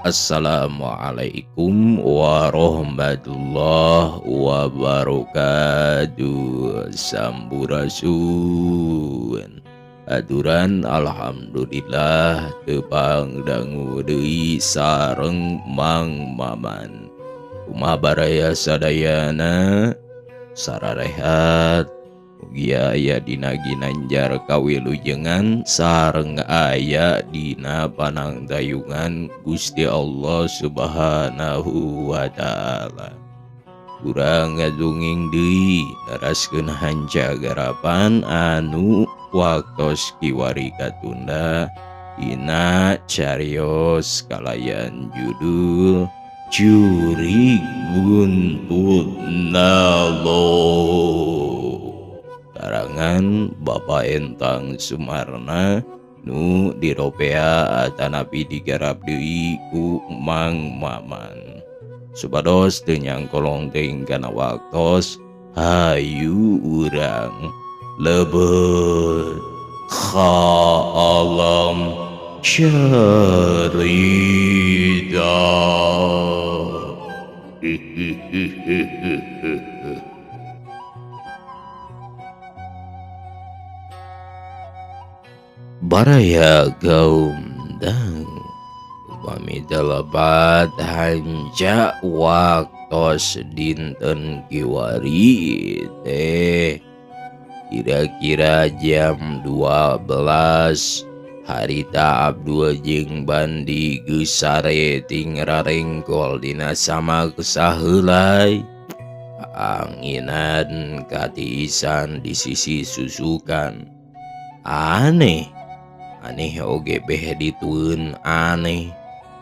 Assalamualaikum warahmatullahi wabarakatuh. Sampurasun. Aturan alhamdulillah tepang dangu deui sareng Mang Maman. Kumaha baraya sadayana sararehat mugi aya dina ginanjar kawilujengan sareng aya dina panangdayungan Gusti Allah Subhanahu wa taala. Urang ngadunging deui naraskeun hancagarapan anu waktos kiwari katunda dina cariyos kalayan judul Jurig Buntut Nalog. Karangan Bapak Entang Sumarna nu diropea atanapi digarap deui ku Mang Maman. Supados teu nyangkolong teuing kana waktos hayu urang lebet ka alam syarida. Baraya gaumdang upami lebat hanca waktos dinten kiwari teh kira-kira jam 12 harita Abdul jeung Bandi geus sare ting rarengkol dina sama kesaheulai. Anginan katiisan di sisi susukan aneh oge beh ditueun aneh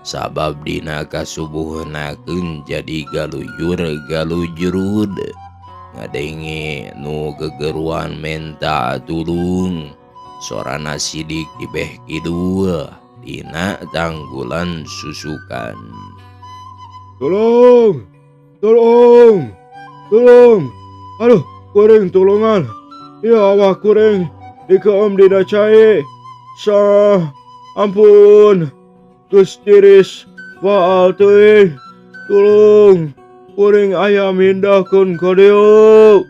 sabab dina kasubuhnakeun jadi galujur-galujurud ngadenge nu gegeruan menta tulung sorana sidik dibeh kidul dina tanggulan susukan. Tolong, aduh kuring tolongan, ya awak kuring dikeum dina cai. Ampun, geus tiris waal teuing. Tulung, kuring aya mindahkeun ka dieu.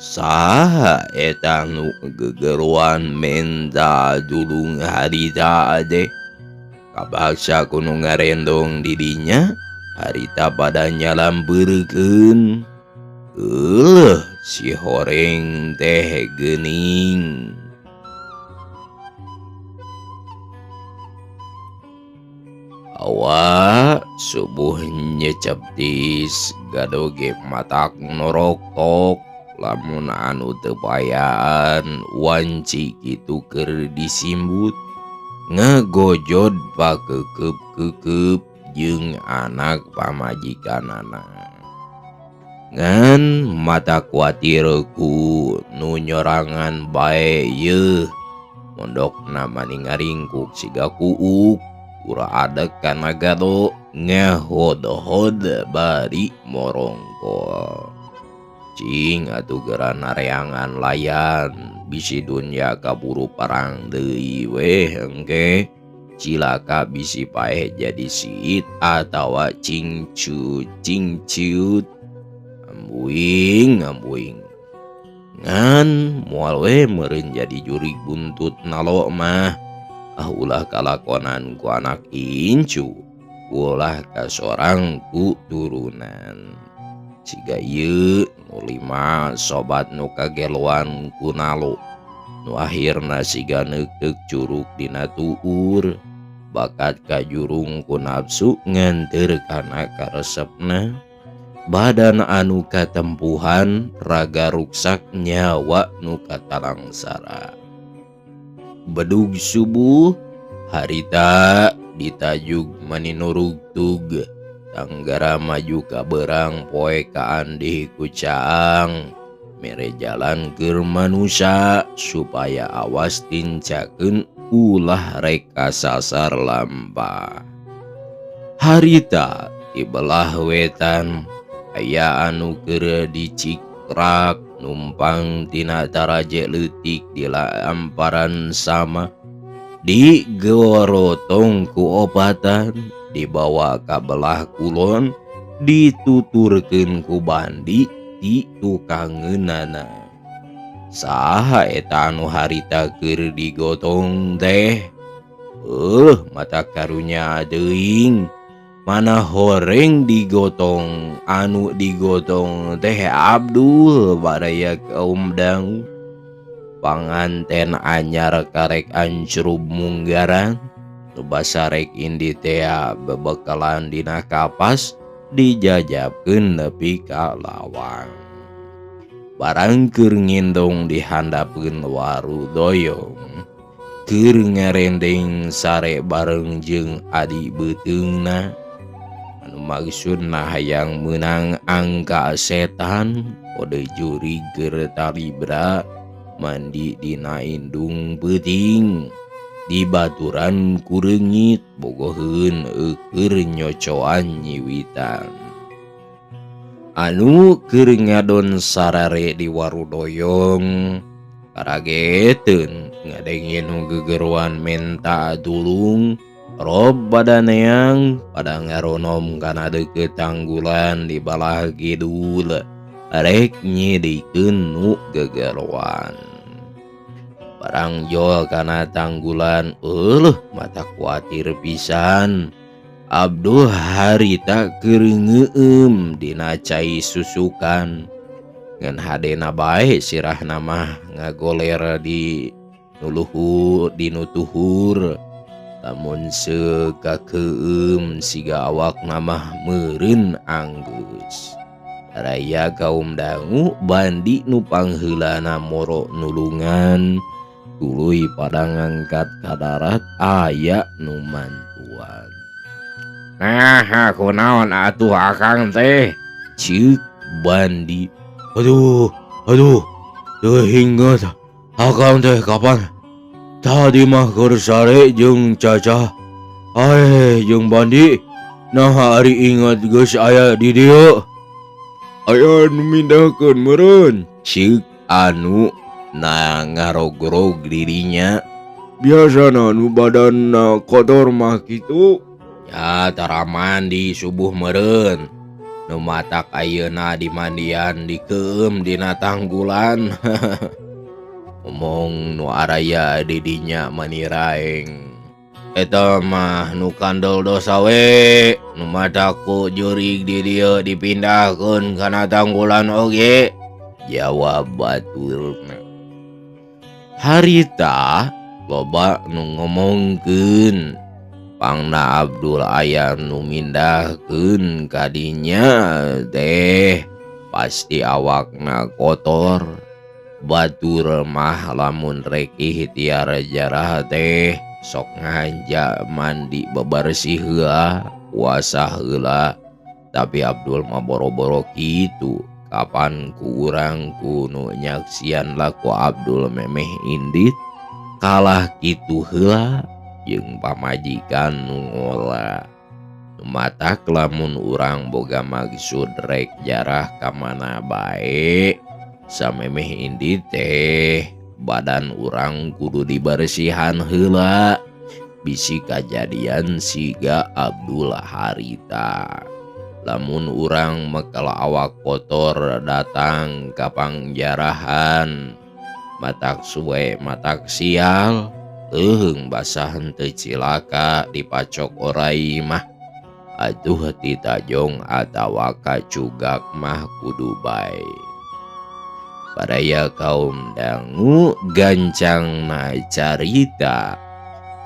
Saha eta nu gegeruan menta dulung harita ade? Kabaksa kuno ngarendong didinya harita pada nyalambeurkeun. Si horeng teh geuning. Awak subuh nyeceptis gadoge matak norokok lamun anu teu payaan wanci kitu keur disimbut ngagojod pakekeup-kekeup jeung anak pamajikanana. Ngan mata kuatir ku nu nyorangan bae yeuh mondokna maning ngaringkuk siga kuuk ura adek kana gado ngehod-hod bari morongkol. Cing atuh geran nareangan layan bisi dunya kaburu parang deui weh engke cilaka bisi paeh jadi siit atawa cingciut ambuing ngan moal we meureun jadi jurig buntut nalog mah ulah kalakonan ku anak incu ulah ka sorang ku turunan siga ieu nu 5 sobat nu kageluan ku nalo nu akhirna siga neukteuk curug dina tuur bakat kajurung ku nafsu nganteur kana karesepna badan anu katempuhan raga ruksak nyawa nu katalangsara. Bedug subuh harita ditajug maninurug tug tanggara maju ka beurang poe kaandih ku caang mere jalan keur manusia supaya awas tincakeun ulah rek kasasar lampah. Harita di belah wetan aya anu keur dicikrak numpang tina taraje leutik di lamparan sama digorotong ku obatan dibawa ka belah kulon dituturkeun ku Bandi ti tukangeunana. Saha eta anu harita keur digotong teh? Mata karunya deing, mana horeng digotong, anu digotong teh Abdul baraya kaum dangu. Panganten anyar karek ancrub munggaran, nu basarek indi teh bebekalan dina kapas dijajabkeun nepi ka lawang. Barang keur ngindong dihandapkeun waru doyong, keur ngarendeng sare bareng jeung adi beuteungna. Anu maksudna hayang meunang angka setan, kode juri keur talibra mandi dina indung peuting. Dibaturan ku reungit bogoheun keur nyocoan nyiwitan. Anu keur ngadon sarare di waru doyong karageteun ngadengin gegeruan menta dulung rob badaneang pada ngaronom kana deukeut tanggulan di balah kidul rek nyidikeun nu gegeruan. Barang jol kana tanggulan mata kuatir pisan. Abdul harita keur ngeueum dina cai susukan. Ngan hadena bae sirahna mah ngagoler di nutuhur. Lamun sekakeueum siga awakna mah meureun anggeus. Raya kaum dangu Bandi nu pangheulana moro nulungan tuluy pada ngangkat ka darat aya nu mantuan. Nah, kunaon atuh akang teh? Ceuk Bandi. Aduh, teu hinget. Akang teh kapan? Tadi mah keur sare jeung Caca. Jeung Bandi, nah ari inget geus aya di dieu. Aya nu mindahkeun meureun. Ceuk anu ngarogrog dirinya. Biasana nu badanna kotor mah kitu. Ya tara mandi subuh meureun. Nu matak ayeuna dimandian dikeueum dina tanggulan. Omong nu araya didinya maniraeng. Eta mah nu kandel dosa we. Nu mataku jurig di dieu dipindahkeun kana tanggulan oge. Jawab baturna. Harita loba nu ngomongkeun. Pangna Abdul aya nu mindahkeun kadinya teh pasti awakna kotor. Batur mah lamun rek ikhtiar jarah teh sok nganja mandi bebersih heula, puasa heula. Tapi Abdul mah boro-boro kitu. Kapan ku urang kuno nyaksian laku Abdul memeh indit kalah kitu heula jeung pamajikan nu ngola. Matak lamun urang boga maksud rek jarah ka mana bae samemeh indit teh badan urang kudu dibersihan heula. Bisi kajadian siga Abdul harita. Lamun urang mekal awak kotor datang ka pangjarahan, matak suwe matak sial, euheung basah henteu cilaka dipacok orai mah. Atuh ti tajong atawa kacugak mah kudu bae. Padaya kaum dangu gancangna carita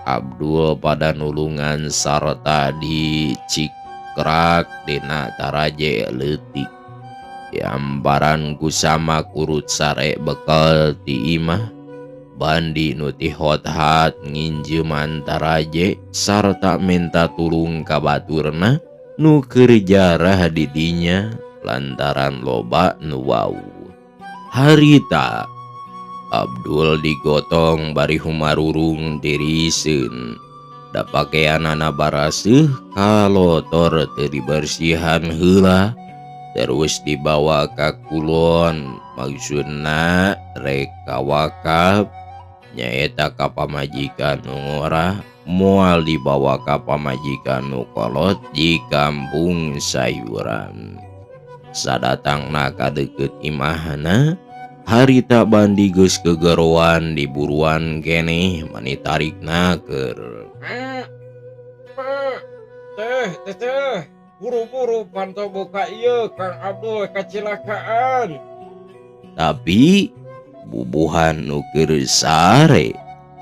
Abdul pada nulungan sarta dicikrak dina taraje leutik. Diambaran kusama kurut sare bekal ti imah. Bandi nu ti hot-hat nginjeuman taraje sarta minta tulung ka baturna nu keur jarah di dinya lantaran loba nu wau. Harita Abdul digotong bari humarurung diriseun. Da pakeanana baraseuh kalotor teu dibersihan heula. Terus dibawa ka kulon, maksudna rek ka wakaf nyaeta ka pamajikan nu ngorah moal dibawa ka pamajikan nu kolot di kampung sayuran. Sadatangna ka deukeut imahna, harita Bandi geus kegeroan diburuan keneh mani tarikna keur. Teh, buru-buru pantau buka ieu Kang Abdul kacilakaan. Tapi bubuhan nu keur sare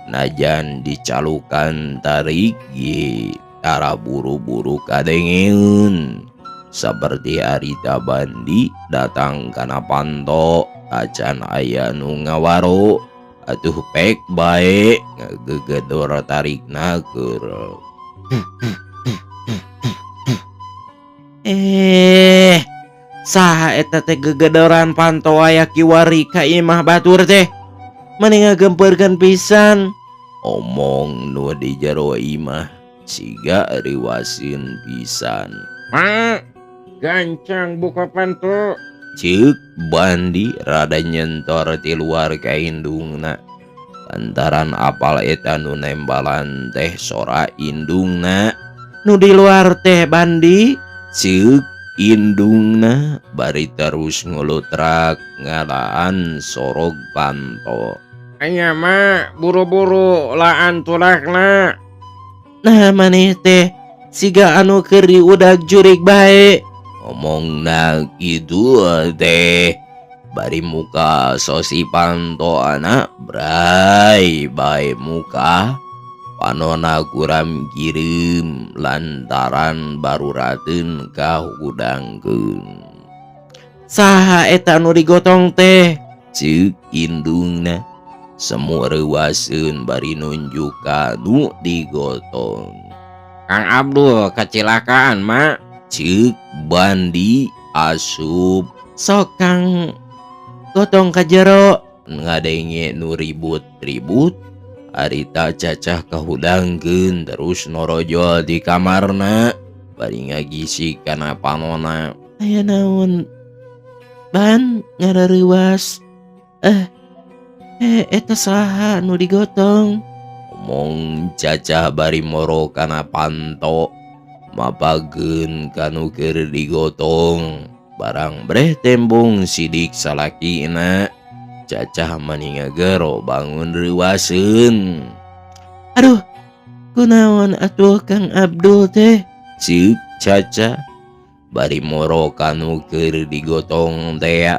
najan dicalukan tarik ge tara buru-buru kadengeun. Saperti harita Bandi datang kana panto acan aya nu ngawaro, atuh pek bae ngegegedor tarikna keur. Saha eta teh gegedoran panto aya kiwari ka imah batur teh? Mani ngagempurkeun pisan. Omong nu di jero imah siga riwasin pisan. Mak, gancang buka panto. Ceuk Bandi rada nyentor ti luar ka indungna. Lantaran apal eta nu nembalan teh sora indungna. Nu di luar teh Bandi, ceuk indungna bari terus ngulutrak ngalaan sorog panto. Anya mah buru-buru laan tulakna. Nah maneh teh siga anu keur diudag jurig bae. Omongna kitu teh bari muka sosi panto anak bray bae muka. Panona kuram kirim lantaran barurateun kahudangkeun. Saha eta nu digotong teh? Ceuk indungna. Semu reuwaseun bari nunjuk ka nu digotong. Kang Abdul kacilakaan, Mak. Ceuk Bandi asup. Sok Kang gotong ka jero. Ngadenge nu ribut-ribut. Harita cacah kahudangkeun terus norojol di kamarna bari ngagisi kana panona. Aya naon? Ban ngareuwas. Eta saha nu digotong? Omong cacah bari moro kana panto mapageun kanu keur digotong. Barang breh tembung sidik salakina. Cacah mani ngagero bangun reuwaseun. Aduh, kunaon atuh Kang Abdul teh? Ceuk Caca bari moro kanu keur digotong teh.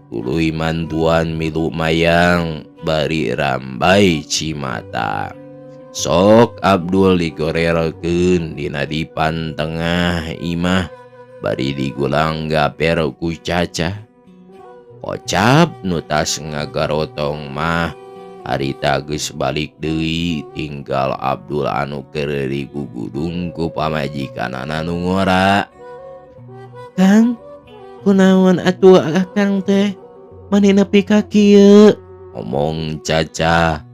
Tuluy mantuan milu mayang bari rambai cimata. Sok Abdul digorelkeun dina dipan tengah imah bari digulang gaper ku Caca. Kocap nu tas ngagarotong mah harita geus balik deui tinggal Abdul anu keur digugudung ku pamajikanana nu ngora. Kang, kunaon atuh akang teh? Mani nepi ka kieu? Omong Caca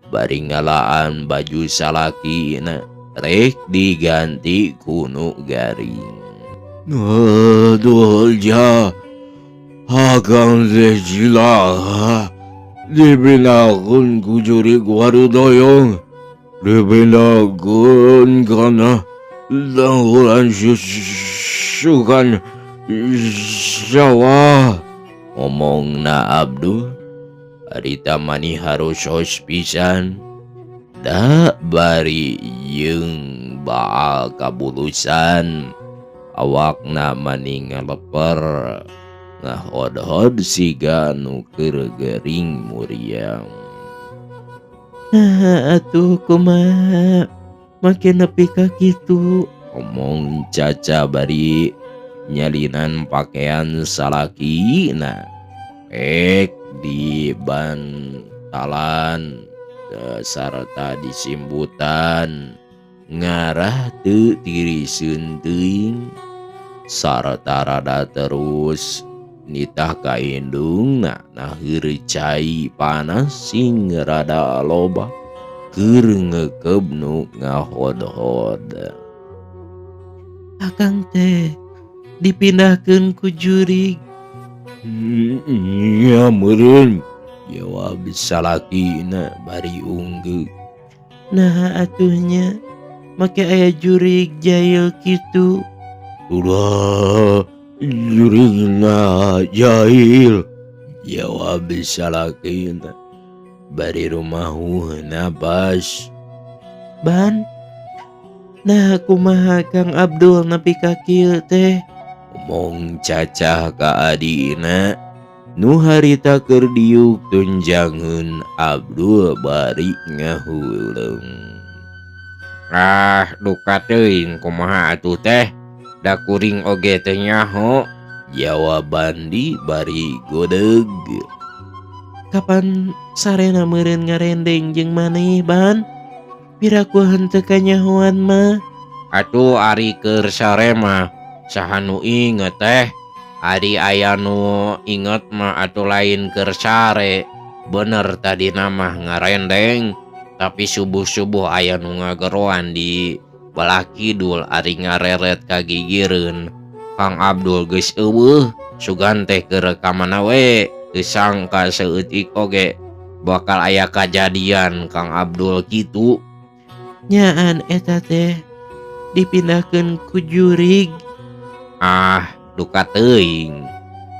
bari ngalaan baju salakina rek diganti ku nu garing. Aduh ja. Akang teh jilaha dipindahkeun ku jurig warudoyong, dipindahkeun kana tanggulan susukan sawah. Omongna Abdul harita mani harosos pisan. Da bari yeung baal kabulusan awakna mani ngaleper. Ngahod-hod siga nu keur gering muriang. Atuh kumaha makin nepi ka kitu? Omong Caca bari nyalinan pakaian salakina. Pek di bantalan sarta disimbutan. Ngarah teu tiriseun teuing. Sarta rada terus nitah ka indungna naheur cai panas sing rada loba keur ngekeb nu ngahod-hod. Akang teh dipindahkeun ku jurig. Nya meureun, jawab salakina bari unggeu. Nah atuhnya make aya jurig jahil kitu. Udah jurigna jahil. Jawab salakina. Bari rumahuna pas. Ban, nah kumaha Kang Abdul nepi ka kieu teh? Omong cacah ka adina. Nu harita keur diuk tunjangeun Abdul bari ngahuleung. Duka teuing kumaha atuh teh? Da kuring oge teh nyaho. Jawab Bandi bari godeg. Kapan sarena meureun ngarendeng jeung maneh Ban? Piraku henteu kanyahoan mah. Atuh ari keur sare mah saha nu inget teh? Ari aya nu inget mah atuh lain keur sare. Bener tadina mah ngarendeng, tapi subuh-subuh aya nu ngageroan di belah kidul ari ngareret kagigireun. Kang Abdul geus eueuh sugan teh keur ka mana we. Teu sangka seueutik oge bakal aya kajadian Kang Abdul kitu. Nyaan eta teh dipindahkeun ku jurig. Duka teuing.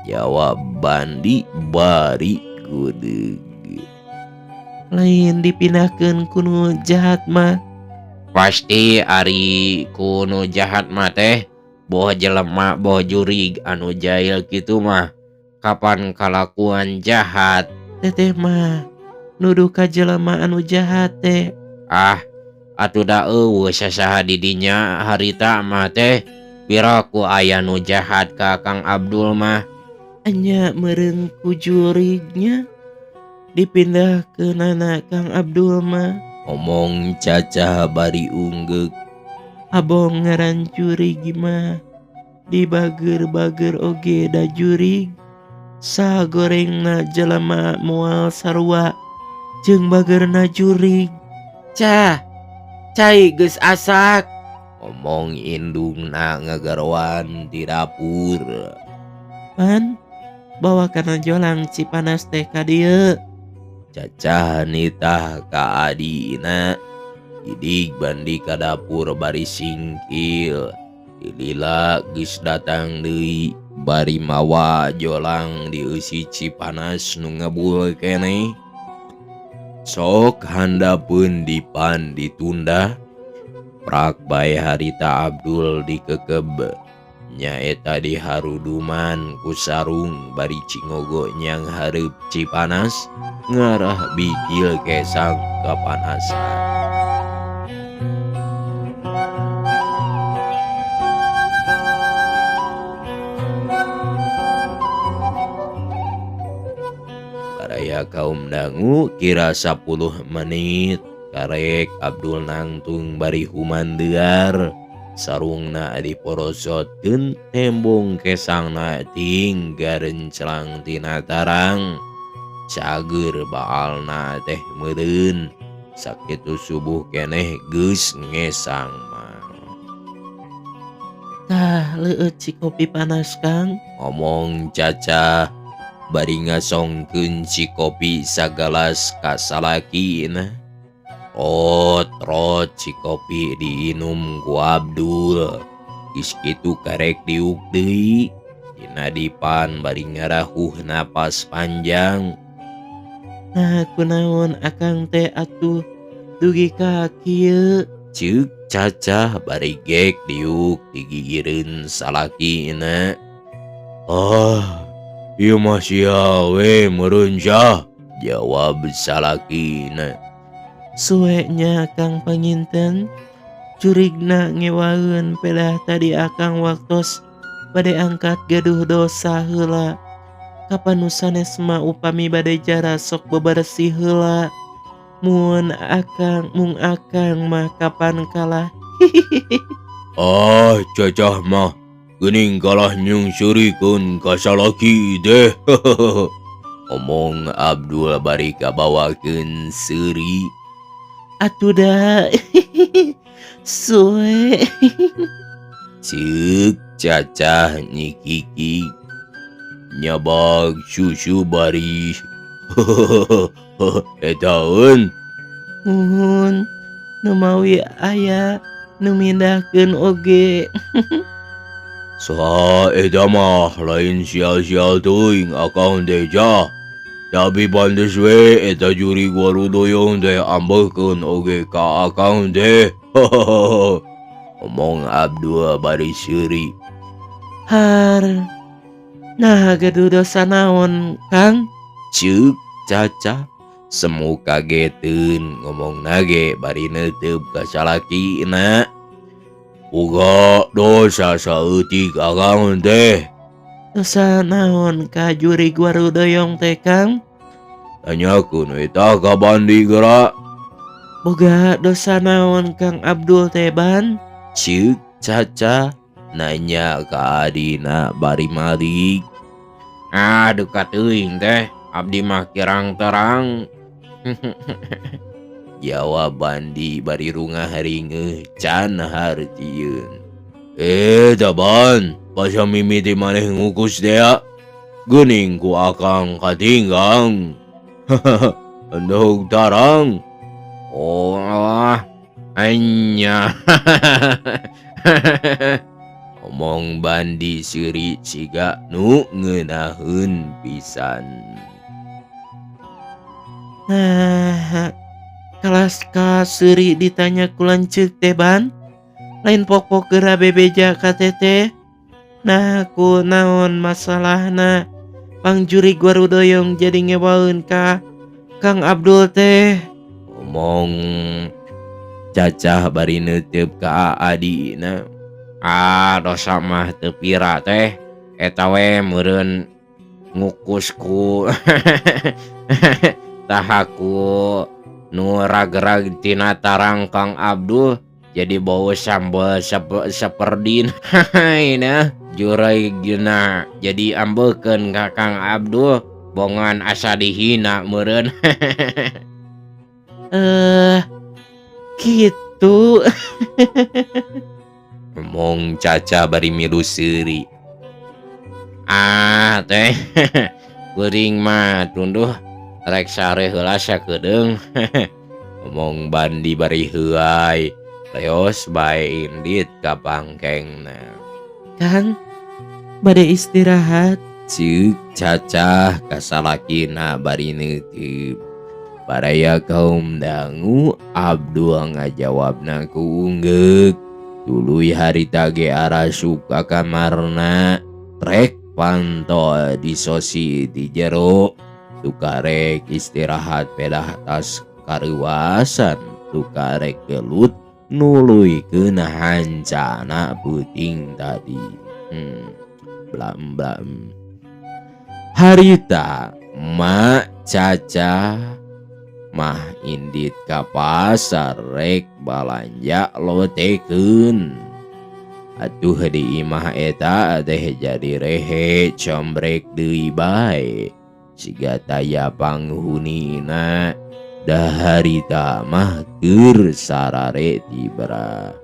Jawab Bandi bari godeg. Lain dipindahkeun ku nu jahat mah. Pasti ari ku nu jahat mah teh boh jelema boh jurig anu jahil kitu mah kapan kalakuan jahat. Teteh mah nuduh ka jelema anu jahat teh. Atuh da eueuh sasaha di dinya harita mah teh piraku aya nu jahat ka Kang Abdul mah. Anya meureun ku jurignya dipindahkeun anak Kang Abdul mah. Omong cacah bari unggek. Abong ngaran jurig mah dibager-bager oge da jurig. Sagorengna jelema moal sarua jeung bagerna jurig. Cai geus asak. Omong indungna ngagaroan di dapur. Pan, bawa kana jolang Cipanas teh ka dieu. Cacah nitah ka adina. Idig Bandi ka dapur bari singkil. Lila geus datang deui bari mawa jolang dieusi Cipanas nu ngebul keneh. Sok handapeun dipan ditunda. Prak bae harita Abdul dikekeb. Nyaeta diharuduman ku sarung bari cingogo nyang hareup Cipanas ngarah bikil kesang kapanasan. Karaya kaum dangu kira 10 menit karek Abdul nangtung bari humandear. Sarungna diporosotkeun tembong kesangna tinggal rencelang tina tarang. Cager baalna teh meureun. Sakitu subuh keneh geus ngesang mah. Tah leueut si kopi panas Kang. Ngomong Caca bari ngasongkeun si kopi sagalas ka salakina. Rot si kopi diinum ku Abdul. Geus kitu karek diuk deui. Dina dipan bari ngarahuh napas panjang. Nah kunaon akang teh atuh dugi ka kieu. Ceuk Cacah bari gek diuk digigireun salakina. Ieu mah sia we meureun Syah. Jawab salakina. Suenya Kang panginten curigna ngewaeun pedah tadi akang waktos bade angkat gaduh dosa heula. Kapan nu sanes mah upami bade jara sok bebersih heula. Mung akang mah kapan kalah. Cacah mah geuning kalah nyungsurikeun ka salaki deh. Omong Abdul bari kabawakeun seuri. Atuh da. Sue. Ceuk Cacah nyikiki. Nyabag susu bari. Etaeun. Muhun. nu mawi aya nu mindahkeun oge. Saha eta mah lain sia-sia teuing akang teh jah. Tapi pantes we eta jurig warudoyong teh ambeuhkeun oge ka akang teh. Omong Abdul bari seuri. Har, nah gaduh dosa naon Kang? Ceuk Caca semu kageteun ngomong nage bari neuteub ka salakina. Boga dosa saeutik akang teh. Dosa naon ka jurig warudoyong teh Kang? Tanyakeun eta ka Bandi geura. Boga dosa naon Kang Abdul teh ban? Ceuk Caca nanya ka adina bari malik. Aduh kateuing teh, abdi mah kirang terang. Jawab Bandi bari rungah haringeun can hartieun. Taban, pasal mimiti maneh ngukus dea. Geuning ku akang katinggang. Endog tarang. Oh, anya. Omong Bandi seuri siga nu ngeunaheun pisan. Nah, kelas ka seuri ditanya ku lanceuk teh ban? Lain pokok geura bebeja ka teteh. Nah, ku naon masalahna? Pang jurig warudoyong jadi ngewaeun ka Kang Abdul teh. Omong Cacah bari neuteub ka adina. Dosa mah teu pira teh. Eta we meureun ngukusku. Tahaku nu rag-rag tina tarang Kang Abdul jadi bau sambal seperdin. Haina juraigna jadi ambeukeun ka Kang Abdul bongan asa dihina meureun. Gitu. Omong Caca bari milu seuri. Teh. Kuring mah tunduh rek sare heula sakedeung. Omong Bandi bari heuai. Leos bae indit ka pangkengna. Kang, bade istirahat. Ceuk Caca ka salakina bari neuteub. Baraya kaum dangu Abdul ngajawabna ku ungeuk. Tuluy harita ge arasup ka kamarna. Rek pantol di sosi di jero. Tukarek istirahat pedah tas karuasan. Tukarek gelut nuluykeun hancana puting tadi. Blam. Harita Mak Caca mah indit ka pasar rek balanja lotekeun. Atuh di imah eta teh jadi rehe combrek deui bae. Siga taya panghunina dah harita mah keur sarare tibra.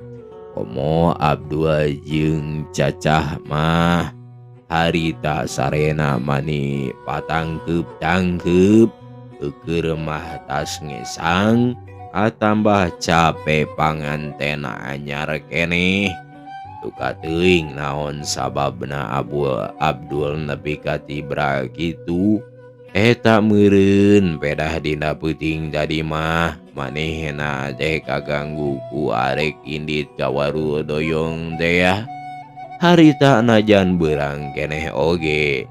Komo Abdul jeung Cacah mah harita sarena mani patangkeup-tangkeup. Keur mah tas ngesang atambah capek pangantena anyar keneh. Tuka teuing naon sababna Abdul nepi ka tibra kitu. Eta meureun pedah dina peuting tadi mah manehna teh kaganggu ku arek indit ka warudoyong teh ya. Harita najan beurang keneh oge.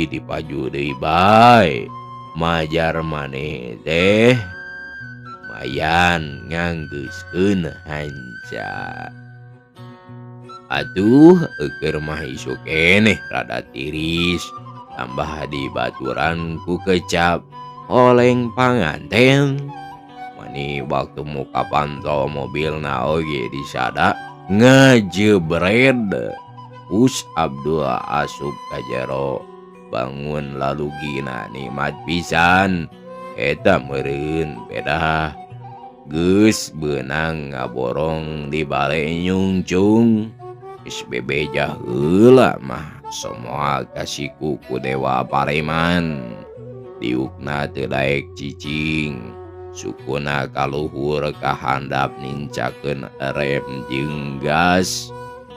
Dipaju deui bae. Majar maneh teh mayan nganggeuskeun hanca. Atuh keur mah isu keneh rada tiris. Tambah dibaturan ku kecap oleng panganten. Mani waktu muka pantau mobilna oge disada ngajebred. Us Abdul asup ka jero. Bangun lalu gina nikmat pisan. Eta meureun pedah geus beunang ngaborong di bale nyungcung. Geus bebeja heula mah semua kasiku ku dewa pareman. Diukna teu daek cicing. Sukuna kaluhur kahandap nincakeun rem jeung gas.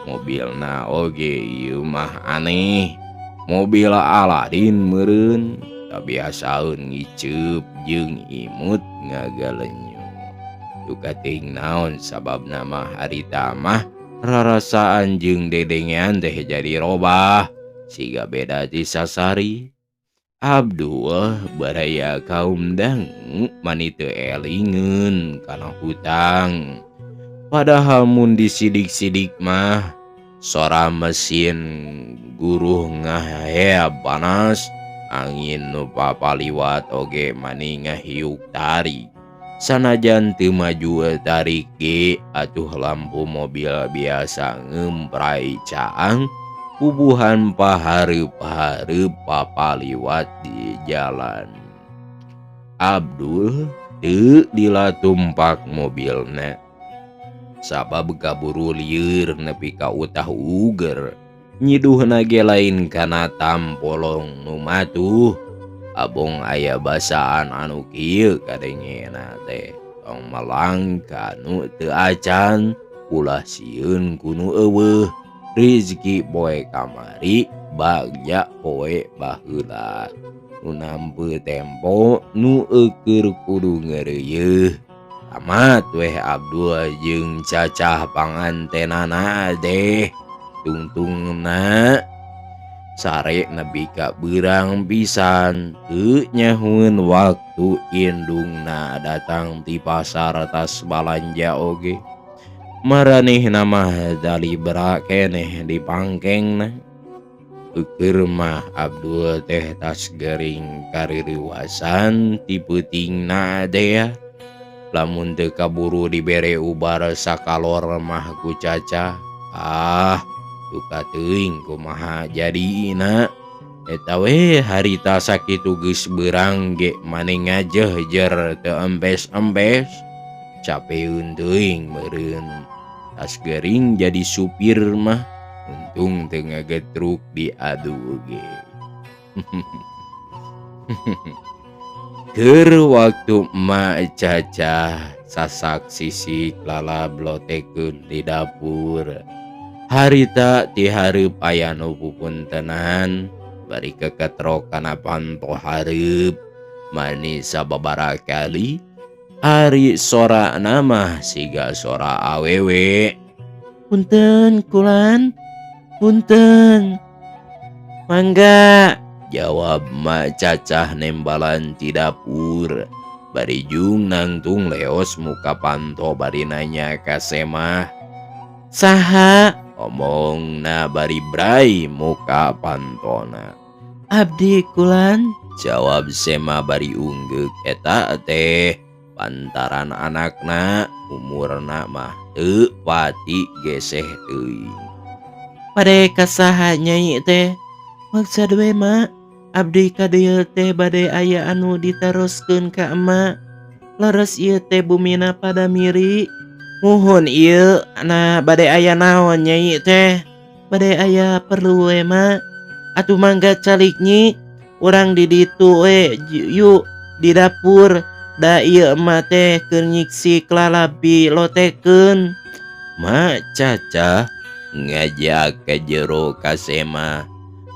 Mobilna oge ieu mah aneh. Mobil Aladin meureun tabiasaeun ngiceup jeung imut ngagalenyu. Duka teuing naon sababna mah harita mah rarasaan jeung dedengean teh jadi robah siga beda ti sasari. Abdul baraya kaum dangu mani teu elingeun kana hutang. Padahal mun disidik-sidik mah sora mesin guruh ngaheab panas, angin nu papaliwat oge mani ngahiuk tarik. Sanajan teu maju tarik ge atuh lampu mobil biasa ngemprai caang. Pubuhan pahareup-hareup papaliwat di jalan. Abdul teu dilatumpak mobilna. Sabab kaburu lieur nepi ka utah uger. Nyiduhna ge lain kana tampolong nu matuh. Abong aya basaan anu kieu kadengena teh. Tong malangka nu teu acan ulah sieun kunu eueuh. Rizki poe kamari bagja poe baheula. Nu nampeu tempo nu eukeur kudu ngeureuyeuh. Tamat weh Abdul jeung cacah pangantenana teh. Tungtungna sare nepi ka beurang pisan teu nyahoeun waktu indungna datang ti pasar tas balanja oge. Maranehna mah dalibra keneh di pangkengna. Eukeur mah Abdul teh tas gering kaririwasan ti peutingna dea. Lamun teu kaburu dibere ubar sakalor mah ku Caca. Duka teuing kumaha jadina. Eta we harita sakitu geus beurang ge mane ngajehjer teu empes-empes. Capeun teuing meureun. Tas gering jadi supir mah untung teu ngagetruk diadu ge. Keur waktu Mak Caca sasak sisik lalab lotekeun di dapur. Harita ti hareup aya nu pupuntenan bari keketrok kana panto hareup. Mani sababaraha kali ari sora namah siga sora awewe. Punten kulan, punten. Mangga, jawab Mak Cacah nembalan ti dapur. Bari jung nangtung leos muka panto bari nanya ka Semah. Saha? Omongna bari brai muka pantona. Abdi kulan, jawab Semah bari unggek. Eta teh pantaran anakna umurna mah teu pati geseh teuing. Bade kasaha Nyai teh? Maksud we Mak, abdi ka dieu teh bade aya anu ditaroskeun ka emak. Leres ieu teh bumina pada miri. Muhun ieu na bade aya naon Nyai teh? Bade aya perlu we Mak. Atuh mangga calik Nyi, urang di ditu we yuk di dapur. Da ieu emak teh keur nyiksi klalabi lotekeun. Mak Caca ngajak ke jero ka Semah.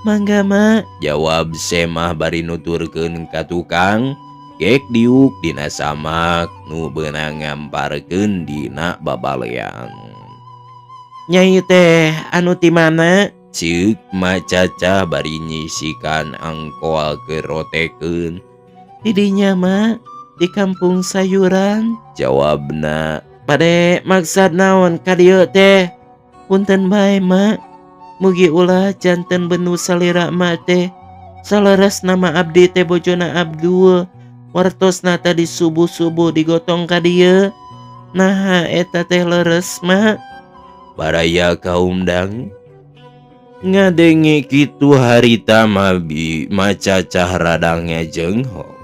Mangga Mak, jawab Semah bari nuturkeun ka tukang. Gek diuk dina samak nu beunang ngamparkeun dina babalean. Nyai teh anu ti mana? Ceuk Mak Caca bari nyisikan angkol ke rotekeun. Di dinya Mak, di kampung sayuran. Jawabna. Bade maksud naon ka dieu teh? Punten bae Mak, mugi ulah janten benu salira Mak teh. Saleres nama abdi teh bojona Abdul. Wartosna tadi subuh-subuh digotong ka dieu. Nah eta teh leres Mak. Baraya kaum dang ngadenge kitu harita mabi Mak Cacah radang ngejenghok.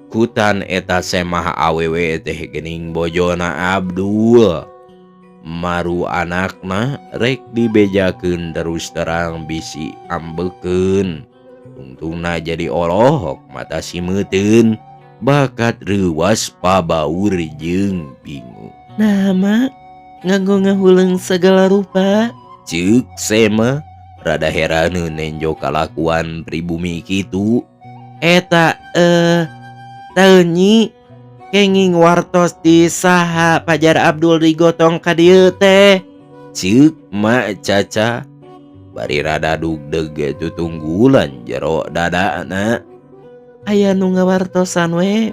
Kutan eta Semah awewe teh geuning bojona Abdul. Maru anakna rek dibejakeun terus terang bisi ambekeun. Tungtungna jadi olohok mata simeuteun. bakat reuwas pabaur jeung bingung. Nah mak, nganggo ngahuleung segala rupa. Ceuk Sema rada heraneun nenjo kalakuan pribumi kitu. Eta teu nyi, kenging wartos di saha Pajar Abdul digotong ka dieu teh. Ceuk Mak Caca bari rada dugdeg tutunggulan jero dadana. Aya nu ngawartosan we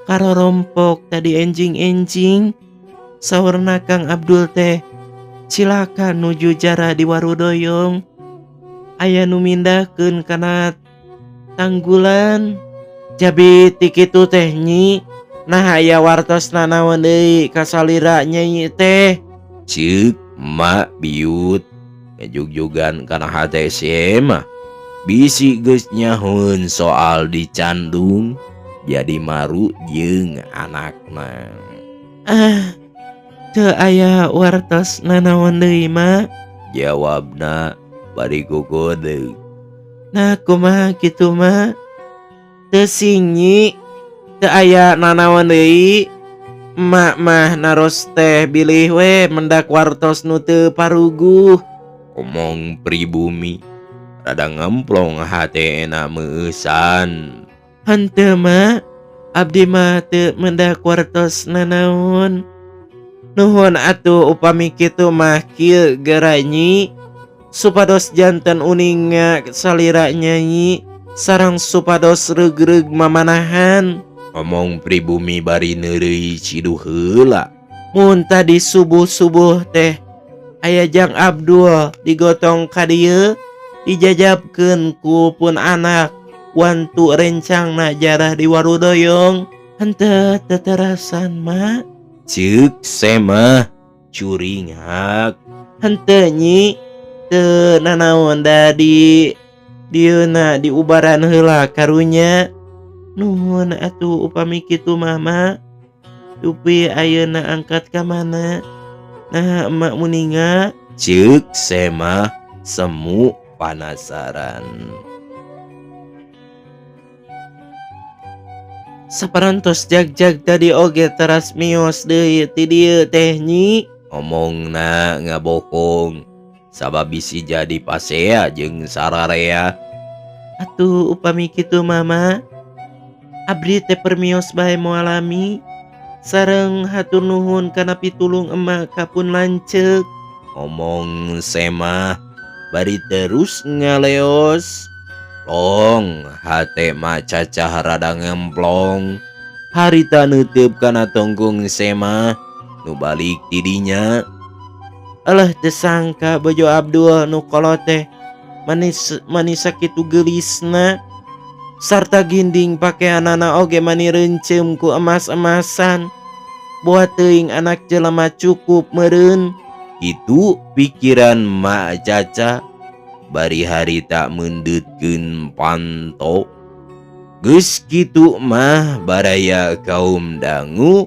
karorompok tadi enjing-enjing. Saurna Kang Abdul teh cilaka nuju jara di Warudoyong. Aya nu mindahkeun kana Tanggulan. Jabi ti kitu teh nyi. Nah aya wartosna naon deui ka salira Nyai teh. Ceuk Mak Biut ngejugjugan kana hate Sema. Bisi geus nyahun soal dicandung jadi maru jeung anakna. Teu aya wartos nanaon deui mak. Jawabna bari kukodeu. Nah kumaha kitu mak? Teu sinyi, teu aya nanaon deui. Emak mah naros teh bilih we mendak wartos nu teu paruguh. Omong pribumi rada ngemplong hatena meusan. Henteu mak, abdi mah teu mendak wartos nanaon. Nuhun atuh upami kitu mah kieu geranyi, supados janten uningnya salira Nyai sareng supados reug-reug mamanahan. Omong pribumi bari neureuy cidu heula. Mun tadi subuh-subuh teh aya Jang Abdul digotong ka dieu, dijajabkeun ku pun anak wantu rencangna jarah di Warudoyong. Henteu teterasan mak. Ceuk Sema curing hak. Henteu nyi, teu nanaon da di dieuna diubaran heula karunya. Nuhun atuh upami kitu mama. Dupi ayeuna angkat ka mana? Nah emak muninga. Ceuk Sema semu panasaran. Saparantos jag-jag tadi oge teras mios deui ti dieu teh nyi. Omongna ngabokong sabab bisi jadi pasea jeung sararea. Atuh upami kitu mama, abdi teh permios bae moalami sareng hatur nuhun kana pitulung emak kapun lanceuk. Omong Sema bari terus ngaleos. Long hate Mak Caca rada ngemplong. Harita neuteub kana tonggung Sema nu balik tidinya. Alah teu sangka Bojo Abdul nu kolot teh manis sakitu geulisna. Sarta ginding pakeanana oge mani reuncem ku emas-emasan. Buat teuing anak jelema cukup meureun. Itu pikiran Mak Caca bari harita mendutkeun panto. Geus kitu mah baraya kaum dangu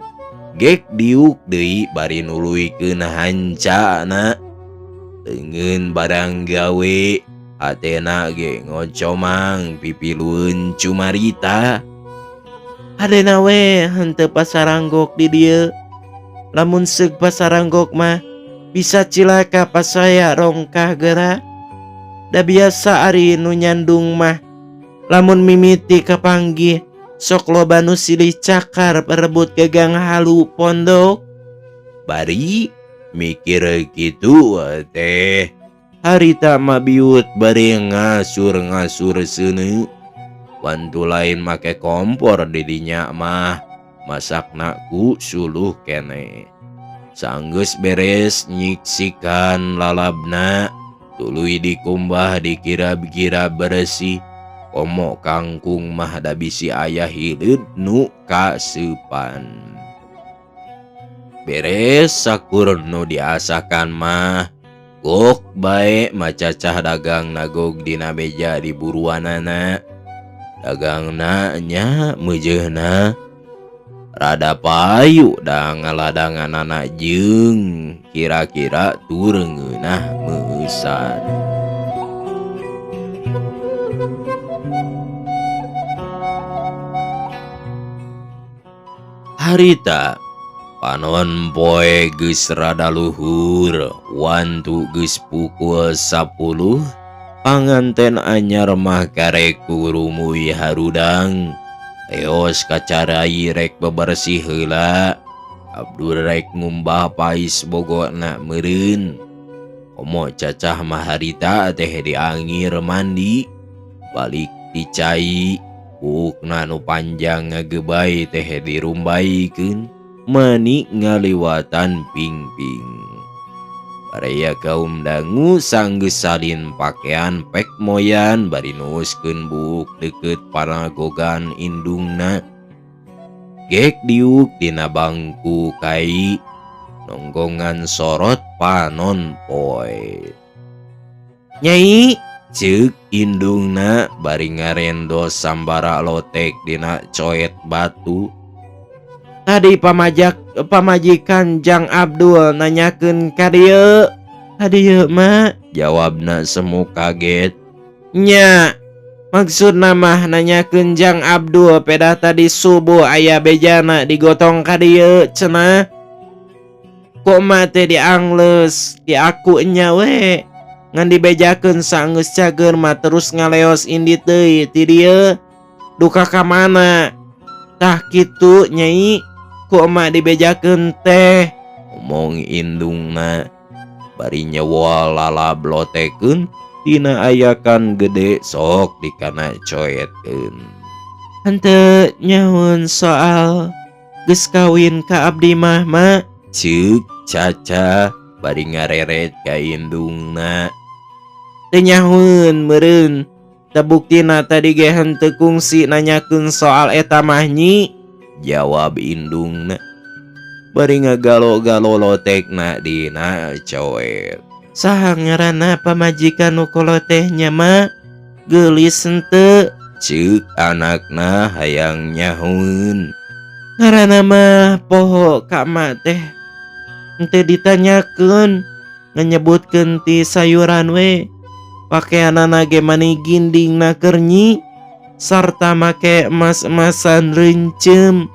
gek diuk deui bari nuluykeun hancana. Leungeun barang gawe hatena ge ngocomang pipilueun cumarita. Hadena we henteu pasaranggok di dieu. Lamun seug pasaranggok mah bisa cilaka pas saya rongkah geura. Da biasa ari nu nyandung mah lamun mimiti kapanggih sok loba nu silih cakar perebut gagang halu pondok. Bari mikir kitu teh harita mabiut bari ngasur-ngasur seuneu. Wantu lain make kompor di dinya mah masakna ku suluh keneh. Sanggeus beres nyiksikan lalabna tuluy dikumbah dikira-kira bersih. Komo kangkung mah da bisi aya hileud nu kaseupan. Beres sakur nu diasakan mah gok bae Mak Caca dagang nagog dina beja di buruanana. Dagangna nya meujeunna rada payu da ngaladanganana jeung kira-kira tureungeunah meusan. Harita panon poe geus rada luhur, wantu geus pukul 10, panganten anyar mah karek kurumuy harudang. Eos kacarai rek bebersih heula. Abdul rek ngumbah pais bogona meureun. Komo cacah mah harita teh diangir mandi. Balik dicai, bukna nu panjang ngagebay teh dirumbaikeun. Mani ngaliwatan pingping. Baraya kaum dangu sanggeus salin pakean pek moyan bari nuuskeun buk deket panagogan indungna. Gek diuk dina bangku kai, nonggongan sorot panon poe. Nyai, ceuk indungna bari ngarendo sambara lotek dina coet batu. Tadi pamajikan Jang Abdul nanyakeun ka dieu. Hadieu mak, jawabna semu kaget. Nya, maksudna mah nanyakeun Jang Abdul pedah tadi subuh aya bejana digotong ka dieu cenah. Kok mah teh diangles di aku nya we. Ngan dibejakeun saenggeus cager mah terus ngaleos indit deui ti dieu. Duka ka mana? Tah kitu Nyai. Kok emak dibejakeun teh, omong indungna. Bari nyawa lalab lotekeun tina ayakan gede sok dikana coetkeun. Henteu nyaun soal geus kawin ka abdi mah mak, ceuk Caca bari ngareret ka indungna. Teu nyahoeun meureun, tabuktina tadi ge henteu kungsi nanyakeun soal eta mah nyi, jawab indungna. Bari ngagalo-galo lotekna dina coet. Saha ngaranna pamajikan nu kolot teh nya mak? Geulis henteu, ceuk anakna hayang nyahoeun. Ngaranna mah poho ka mak teh. Henteu ditanyakeun, nganyebutkeun ti sayuran we. Pakeanana ge mani gindingna keur nyi, sarta make emas-emasan reuncem.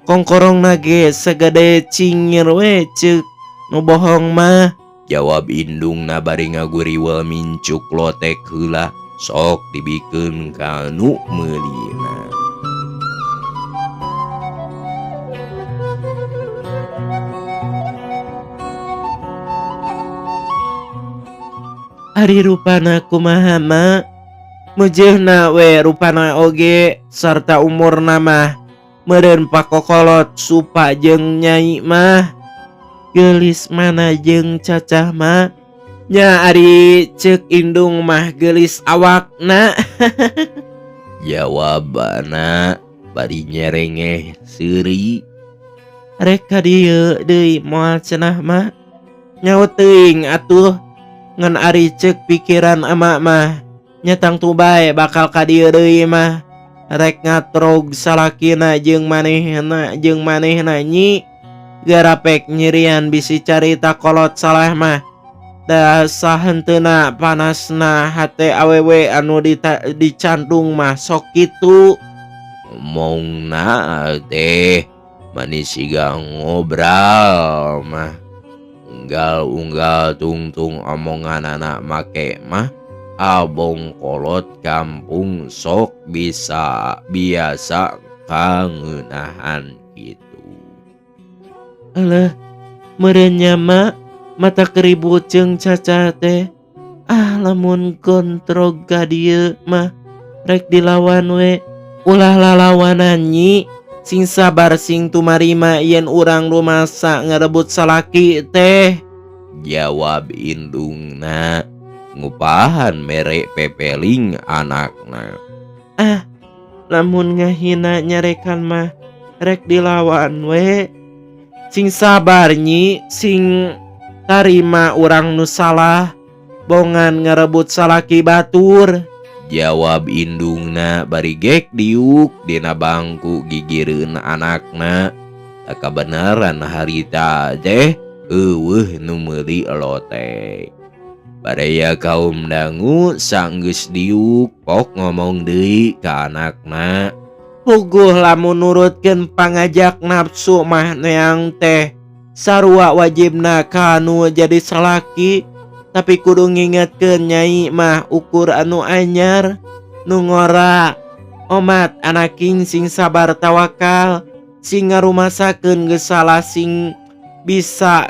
Kongkorongna ge sagede cingir we ceuk, nu bohong mah, jawab indungna bari ngaguriwel mincuk lotek heula sok dibikeun ka nu meulina. Ari rupana kumaha mak? Mujehna we rupana oge sarta umurna mah meureun pakokolot supa jeung Nyai mah. Geulis mana jeung Cacah mah? Nya ari ceuk indung mah geulis awakna. Jawabana bari nyerengeh seuri. Rek ka dieu deui moal cenah mah. Nyaho teuing atuh ngan ari ceuk pikiran emak mah. Nyatang tu bae bakal ka dieu deui mah. Rek ngatrog salakina jeung manehna nyi. Garapek nyirian bisi carita kolot salah mah. Da sahenteuna panasna hate awewe anu dicandung mah sok kitu. Omongna teh manis siga ngobrol mah. Unggal-unggal tungtung omongan anak make mah. Abong kolot kampung sok bisa biasa kangeunahan gitu. Alah, meureun nya mak mata keribut jeung Caca teh. Ah lamun kontrog ka dieu mah rek dilawan we. Ulah lalawanan nyi, sing sabar sing tumarima yen urang rumasa ngarebut salaki teh, jawab indungna. Ngupahan merek pepeling anakna. Ah, lamun ngahina nyarekan mah rek dilawan we. Sing sabar nyi, sing tarima urang nu salah, bongan ngarebut salaki batur, jawab indungna bari gek diuk dina bangku gigireun anakna. Tak kabeneran harita teh eueuh nu meuli lotek. Baraya kaum dangu sanggeus diuk pok ngomong deui ka anakna. Puguh lamun nurutkeun pangajak nafsu mah neang teh sarua wajibna kanu jadi salaki, tapi kudu ngingetkeun nyai mah ukur anu anyar nu ngora omat anaking sing sabar tawakal sing ngarumasakeun geus salah sing bisa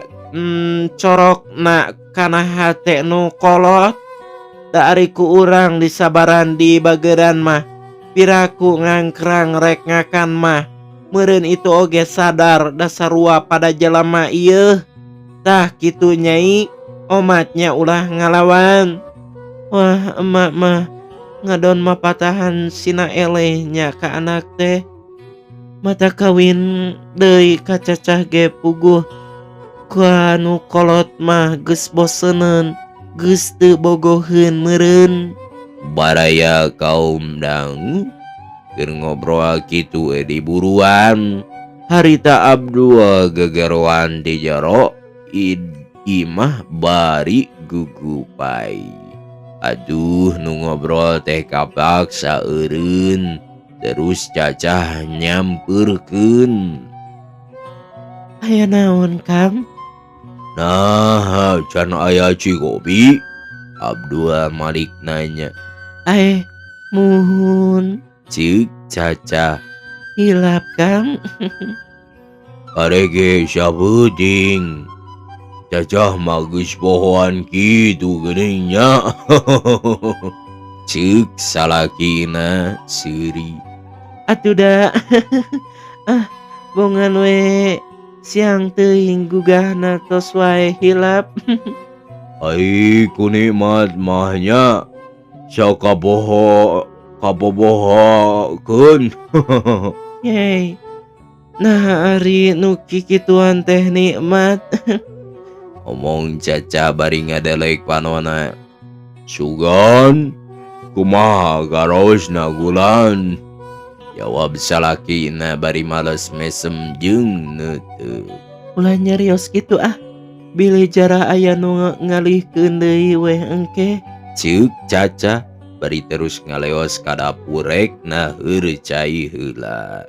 corokna kana hate nu kolot. Da ari ku urang disabaran di bageran mah piraku ngangkrang rek ngakan mah meureun itu oge sadar da sarua pada jelema ieu. Tah kitu nyai, omatnya ulah ngalawan. Wah emak mah ngadon mapatahan sina elehnya ka anak teh. Mata kawin deui ka cacah ge puguh ku anu kolot mah geus boseneun, geus teu bogoheun meureun. Baraya kaum dangu keur ngobrol kitu di buruan. Harita Abdul gegeroan di jero imah bari gugupai. Aduh nu ngobrol teh kapaksa eureun. Terus cacah nyamperkeun. Aya naon Kang? Nah, can aya cikopi? Abdul Malik nanya. Muhun. Cik cacah. Hilap Kang. Arege sabeuting. Cacah mah geus pohoan kitu geuningnya. Cik salakina seuri. Atuh da. Bongan we siang teuing gugahna tos wae hilap. Ai ku nikmat mahnya kabobohokeun. Yey. Nah ari nu kikituan teh nikmat. Omong caca bari ngadelek panona. Sugan, kumaha garosna gulan? Jawab salakina bari males mesem jeung neuteu. Ulah nyarios kitu Bilih jara aya nu ngalihkeun deui weh engke. Ceuk caca bari terus ngaleos ka dapur rek naheur cai heula.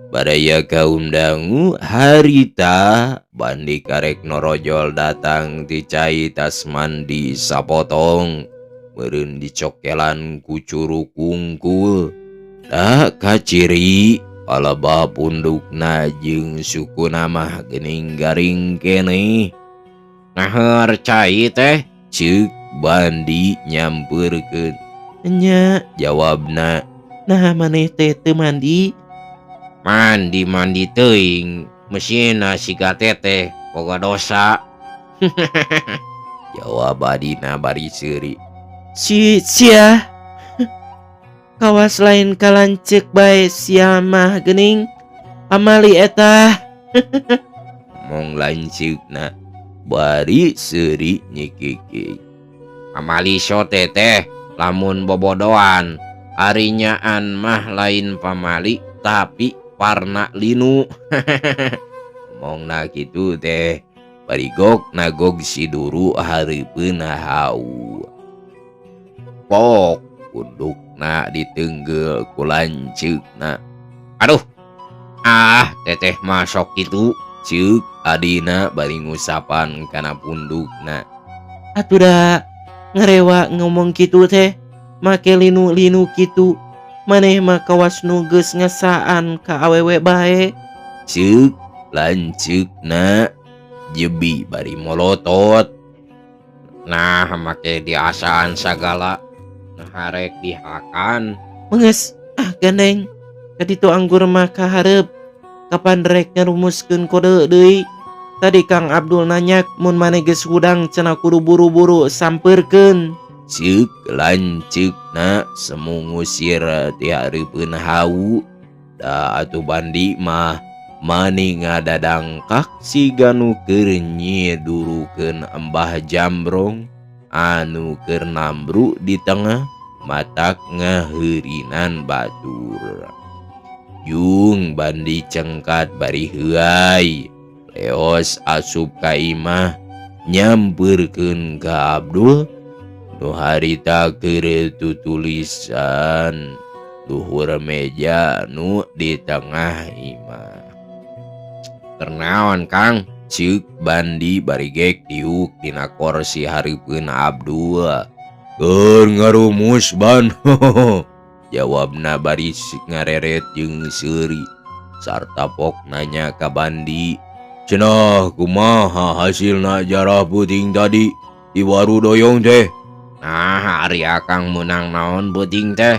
Baraya kaum dangu harita bandi karek norojol datang ti cai tas mandi sapotong meureun dicokelan ku curug kungkul. Da kaciri palebah pundukna jeung sukuna mah geuning garing keneh. Ngaheur cai teh? Ceuk bandi nyampeurkeun. Nya, Jawabna. Nah maneh teh teu mandi? Mandi teuing, mesinna siga teteh boga dosa. Jawab adina bari seuri. Sia. Kawas lain kalancek bae sia mah geuning pamali eta. Mong lanceukna bari seuri nyikiki. Pamali sote teh lamun bobodoan, arinyaan mah lain pamali tapi parna linu. Ngomongna kitu teh bari gog nagog si duru hareupeun hau. Pok pundukna diteunggel ku lanceukna. Aduh. Teteh masok kitu. Ceuk adina bari ngusapan kana pundukna. Atuh da ngarewa ngomong kitu teh make linu-linu kitu. Maneh mah kawas nu geus ngasaan ka awewe bae. Ceuk lanceukna jebi bari molotot. Nah make diasaan sagala harek dihakan. Menges gandeng kaditu anggur mah kahareup kapan rek ngarumuskeun kode deui. Tadi Kang Abdul nanyak mun maneh geus hudang cenah kudu buru-buru sampeurkeun. Ceuk lanceukna semu ngusir ti hareupeun hau. Da atuh bandi mah mani ngadadangkak siga nu keur nyidurukeun Embah Jambrong anu keur nambru di tengah matak ngaheurinan batur. Jung bandi cengkat bari heuai leos asup ka imah nyampeurkeun ka Abdul nu harita keur tutulisan luhur meja nu di tengah imah. Kernaon Kang? Ceuk Bandi bari gek diuk dina kursi hareupeun Abdul. Keur ngarumus ban. Jawabna bari ngareret jeung seuri. Sarta pok nanya ka Bandi, cenah kumaha hasilna jarah puting tadi di waru doyong teh? Nah, ari akang menang naon puting teh?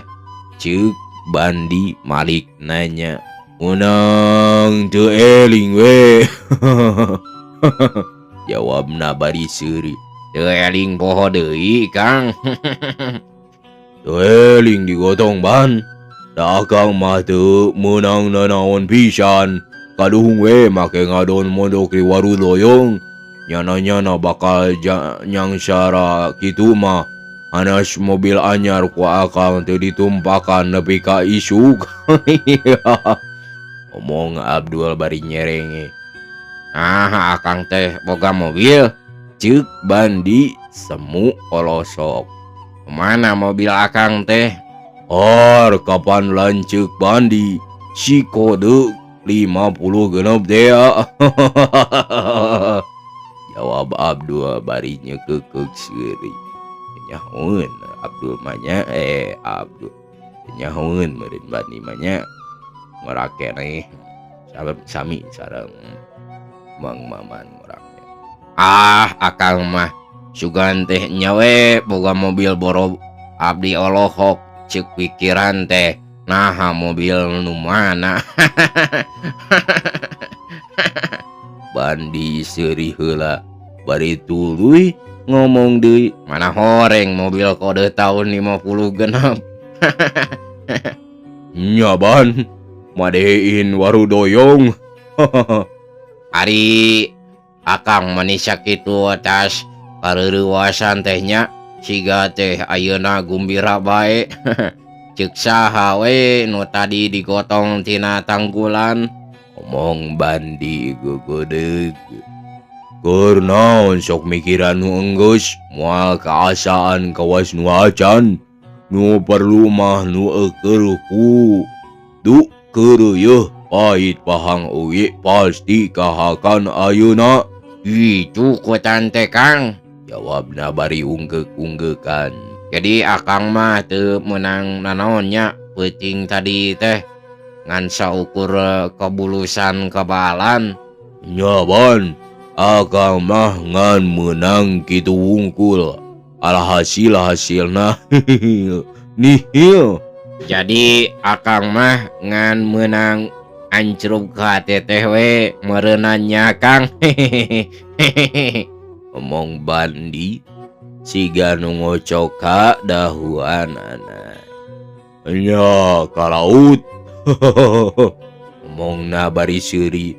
Ceuk Bandi malik nanya. Menang teu eling we. Jawabna bari seuri. Teu eling poho deui Kang. Teu eling digotong ban. Da akang mah teu menang nanaon pisan. Kaduhung we make ngadon mondok di waru doyong. Nyana-nyana bakal nyangsara kitu mah. Anas mobil anyar ku akang teu ditumpakan nepi ka isuk. Omong Abdul bari nyerenge. Ah, akang teh boga mobil. Ceuk Bandi semu kolosok. Kemana mobil akang teh? Or, kapan lanceuk Bandi? Si kode 50 genep teh. Jawab Abdul bari nyekekek seuri. Nyahoeun Abdul manya Abdul. Nyahoeun meureun Bandi manya. Ngorake nih sami sareng Mang Maman ngorake. Ah, akang mah sugan teh nyawe boga mobil boro abdi olohok ceuk pikiran teh naha mobil nu mana. Bandi seuri heula bari tuluy ngomong deui, mana horeng mobil kode tahun 50 genep. Nya ban madein waru doyong. Ari akang manisya kitu atas kareurewasan tehnya siga teh ayeuna gumbira bae. Ceuk saha we nu tadi digotong tina tanggulan? Omong Bandi gogodeg. Keur naon sok mikiran nu enggeus moal kaasaan kawas nu acan. Nu perlu mah nu eukeul ku. Du keureuh pahit pahang oge pasti kahakan ayeuna. Itu kuatan teh Kang. Jawabna bari unggek-unggekan. Jadi akang mah teu menang nanaonnya peuting tadi teh ngan saukur kebulusan kebalan. Nya ban, akang mah ngan menang kitu wungkul. Alhasil hasilna nihil. Jadi akang mah ngan menang ancruk ka teteh we meureunannya Kang. Omong Bandi siga nu ngocok ka dahuanana. Nya ka laut. Omongna bari seuri.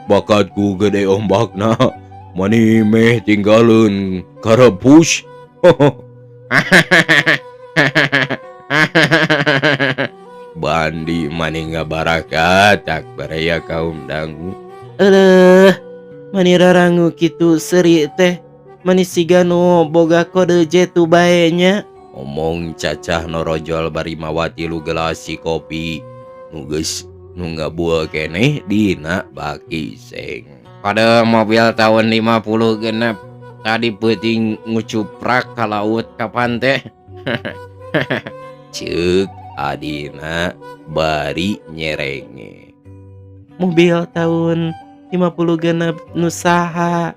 Bakatku gede ombakna. Mani meh tinggalun karepus. Bandi mani ngabarakat tak baraya kaum dangu. Mani rarangu kitu seuri teh. Mani siga nu boga kode jetu bae nya. Omong Cacah norojol bari mawati lu gelasi kopi. Nu geus nu ngabueu keneh dina baki seng. Pada mobil tahun 50 genep tadi peuting ngucuprak ka laut kapan teh? Ceuk adina bari nyerenge. Mobil tahun 50 genep nu saha?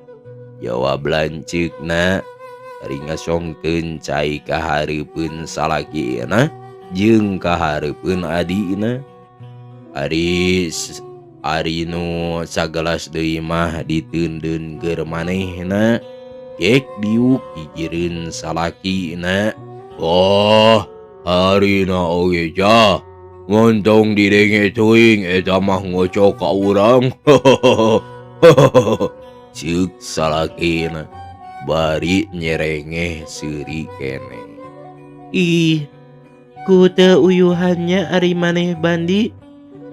Jawab lanceukna bari ngasongkeun cai ka hareupeun salakina jeung ka hareupeun adina. Ari nu sagelas deui mah diteundeun keur manehna. Gek diuk pikireun salakina. Oh, harina oge jah. Ngontong didenge teuing eta mah ngocok ka urang. Ceuk salakina bari nyerengeh seuri keneh. Ih, ku teu uyuhannya ari maneh Bandi.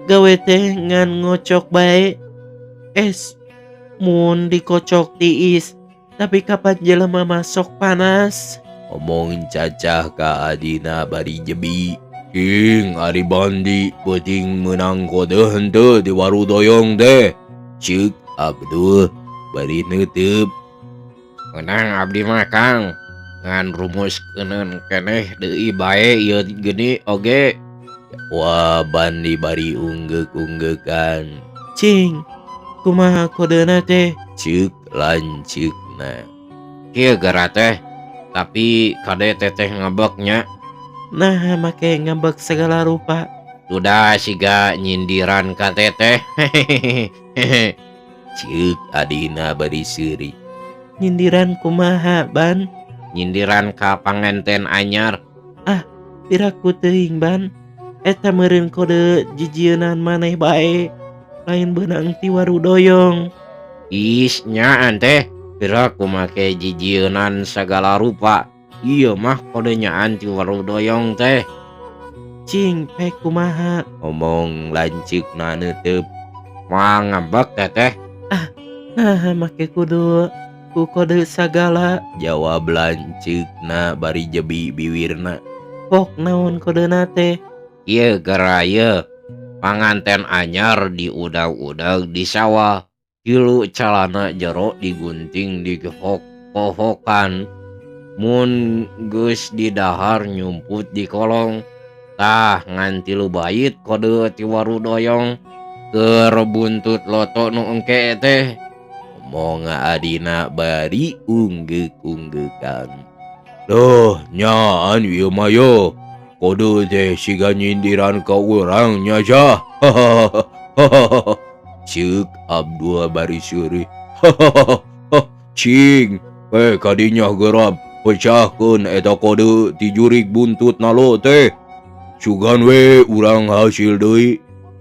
Gawe teh ngan ngocok bae. Mun dikocok tiis, tapi kapan jelema masok panas? Omong Cacah ka adina bari jebi. King ari bandi penting menang kode henteu di waru doyong teh. Cik Abdul bari neuteub. Menang abdi mah Kang. Ngan rumus keuneun keneh deui bae ieu geni oge. Wah bandi bari unggek-unggekan. Cing, kumaha kodena teh? Cik lancikna. Kieu gara teh. Tapi kade teteh ngabeknya. Nah, make ngambek segala rupa. Sudah siga nyindiran ka teteh. Cik adina bari seuri. Nyindiran kumaha, Ban? Nyindiran ka panganten anyar. Piraku teuing, Ban. Eta meureun kode jijieun maneh bae. Lain beunang ti waru doyong. Is nyaan teh. Piraku make jijieunnan segala rupa. Iya mah kode nyaan ti waru doyong teh. Cing, pek kumaha? Ngomong lancikna neuteub. Moal ngambek teteh. Nah, make kudu ku kode sagala. Jawab lancikna bari jebi biwirna. Pok naon kodena teh? Ieu gara ieu. Panganten anyar diudag-udag di sawah. Kilu calana jero digunting di pohon. Mun geus di dahar nyumput di kolong. Tah ngan tilu bait kode ti waru doyong. Keur buntut loto nu engke teh. Omong adina bari unggek-unggekan. Duh nyaan ieu mah yo. Kode teh siga nyindiran ka urang nya jah. Cik Abdul bari seuri. Cing, kadinya gerap pecahkeun eta kode ti jurig buntutna lo teh. Sugan we urang hasil deui.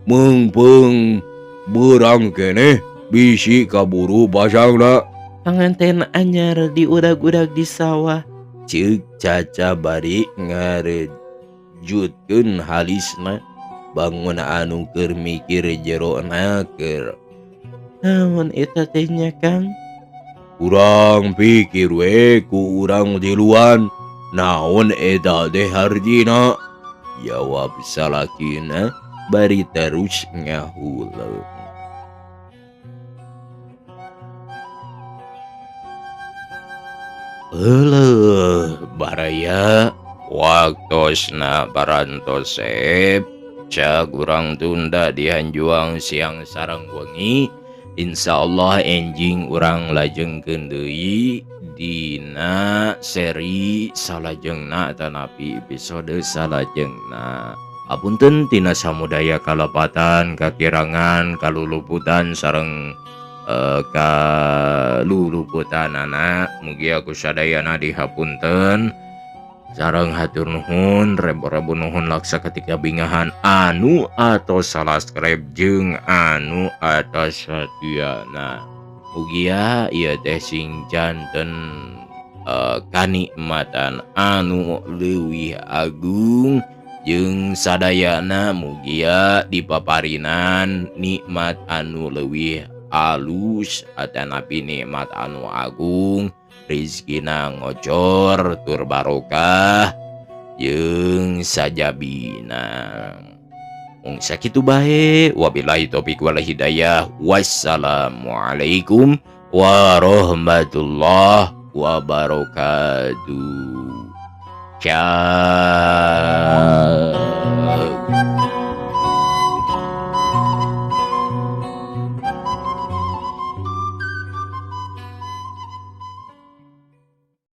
Meungpeung beurang keneh bisi kaburu pasangna. Panganten anyar diudag-udag di sawah. Cik Caca bari ngarejutkeun halisna. Bangun anu keur mikir jerona keur. Naon eta teh nya, Kang? Urang pikir we ku urang tiluan. Naon eta teh harjina? Jawab salakina bari terus ngahuleung. Baraya waktosna barantosep. Cak urang tunda dihanjuang siang sareng wengi. Insyaallah enjing urang lajengkeun deui dina seri salajengna tanapi episode salajengna. Apunten tina samudaya kalapatan, kakirangan, kaluluputan sareng kaluluputanana. Mugi aku sadayana dihapunten. Sareng hatur nuhun, rebo-rebo nuhun laksa ketika bingahan anu atau subscribe jeung anu atas satiana. Mugia ieu teh sing janten kanikmatan anu leuwih agung jeung sadayana mugia dipaparinan nikmat anu leuwih alus atanapi nikmat anu agung. Rizkina ngocor tur barokah jeung sajabina. Mung sakitu bae. Wabillahi taufik wal hidayah. Wassalamualaikum warahmatullahi wabarakatuh. Ciao.